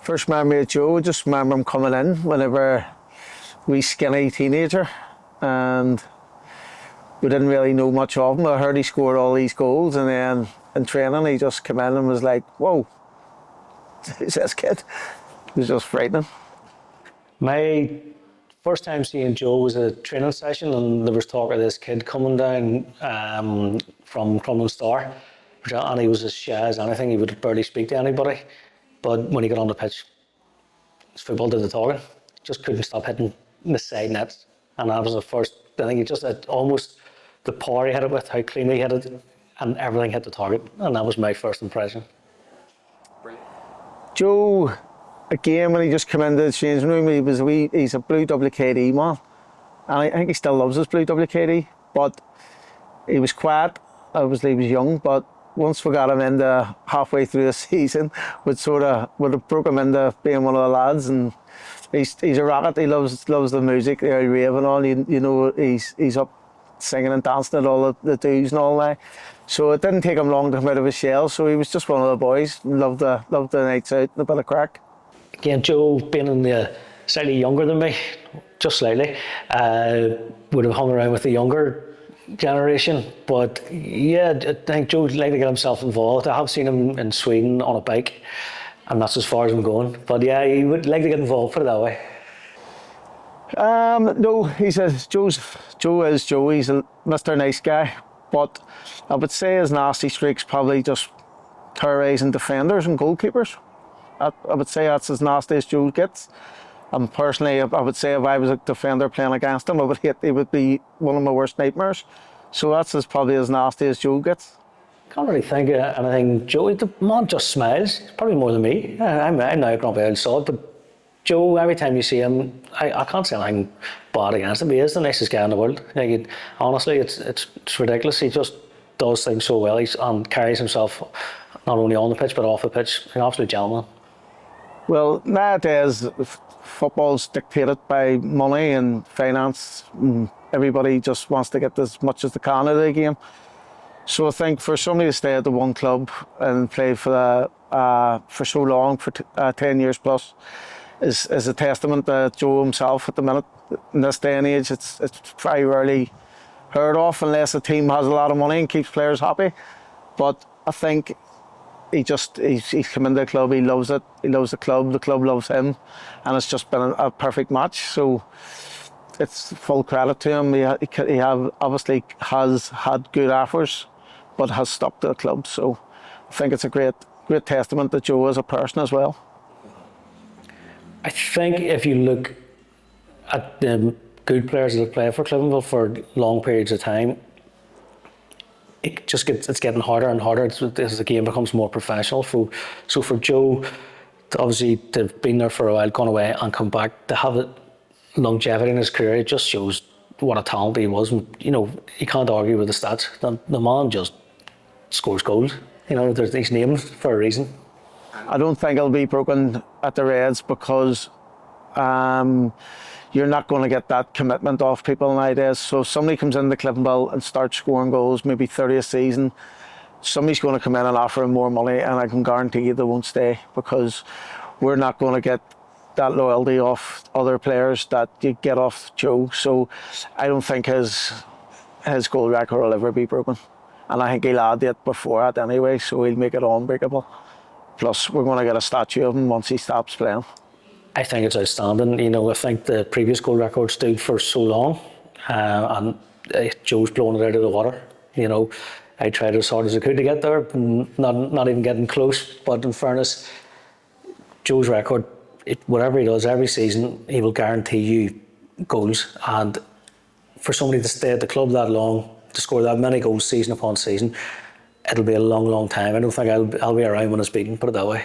first memory of Joe, I just remember him coming in whenever we skinny teenager, and we didn't really know much of him. I heard he scored all these goals, and then in training he just came in and was like, whoa, who's this kid? It was just frightening. My first time seeing Joe was a training session, and there was talk of this kid coming down from Crumlin Star, and he was as shy as anything. He would barely speak to anybody, but when he got on the pitch, his football did the talking. Just couldn't stop hitting the side nets, and that was the first. I think he just had almost the power he hit it with, how cleanly he hit it, and everything hit the target, and that was my first impression. Joe, again, when he just came into the changing room, he's a blue WKD man, and I think he still loves his blue WKD, but he was quiet. Obviously he was young, but once we got him into halfway through the season, would have broke him into being one of the lads, and he's a rocket. He loves the music, the rave and all. You know, he's up singing and dancing at all the dues and all that. So it didn't take him long to come out of his shell. So he was just one of the boys. Loved the nights out and a bit of crack. Again, Joe, being slightly younger than me, just slightly, would have hung around with the younger generation. But yeah, I think Joe would like to get himself involved. I have seen him in Sweden on a bike, and that's as far as I'm going. But yeah, he would like to get involved, put it that way. No, Joe is Joe. He's a Mr. Nice Guy, but I would say his nasty streaks probably just terrorising defenders and goalkeepers. I would say that's as nasty as Joe gets. And personally, I would say if I was a defender playing against him, he would be one of my worst nightmares. So that's probably as nasty as Joe gets. Can't really think of anything. Joe, the man just smiles, probably more than me. I'm now going to be outside, but Joe, every time you see him, I can't say anything bad against him. He is the nicest guy in the world. Like, honestly, it's ridiculous. He just does things so well. And carries himself not only on the pitch but off the pitch. An absolute gentleman. Well, nowadays, football's dictated by money and finance. And everybody just wants to get as much as they can out of the game. So I think for somebody to stay at the one club and play for so long, for 10 years plus, is a testament to Joe himself at the minute. In this day and age, it's very rarely heard of unless a team has a lot of money and keeps players happy. But I think he's come into the club, he loves it, he loves the club loves him, and it's just been a perfect match. So it's full credit to him. He obviously has had good offers, but has stuck to the club. So I think it's a great testament to Joe as a person as well. I think if you look at the good players that have played for Cliftonville for long periods of time, it's getting harder and harder as the game becomes more professional. So for Joe, to have been there for a while, gone away and come back, to have longevity in his career, it just shows what a talent he was. And, you know, you can't argue with the stats. The man just scores goals. You know, he's named for a reason. I don't think it'll be broken at the Reds because you're not going to get that commitment off people nowadays. So if somebody comes into Cliftonville and starts scoring goals, maybe 30 a season, somebody's going to come in and offer them more money, and I can guarantee you they won't stay, because we're not going to get that loyalty off other players that you get off Joe. So I don't think his goal record will ever be broken, and I think he'll add it before that anyway, so he'll make it unbreakable. Plus, we're going to get a statue of him once he stops playing. I think it's outstanding. You know, I think the previous goal record stood for so long, and Joe's blown it out of the water. You know, I tried as hard as I could to get there, not even getting close. But in fairness, Joe's record, whatever he does every season, he will guarantee you goals. And for somebody to stay at the club that long, to score that many goals season upon season, it'll be a long, long time. I don't think I'll be around when it's beaten, put it that way.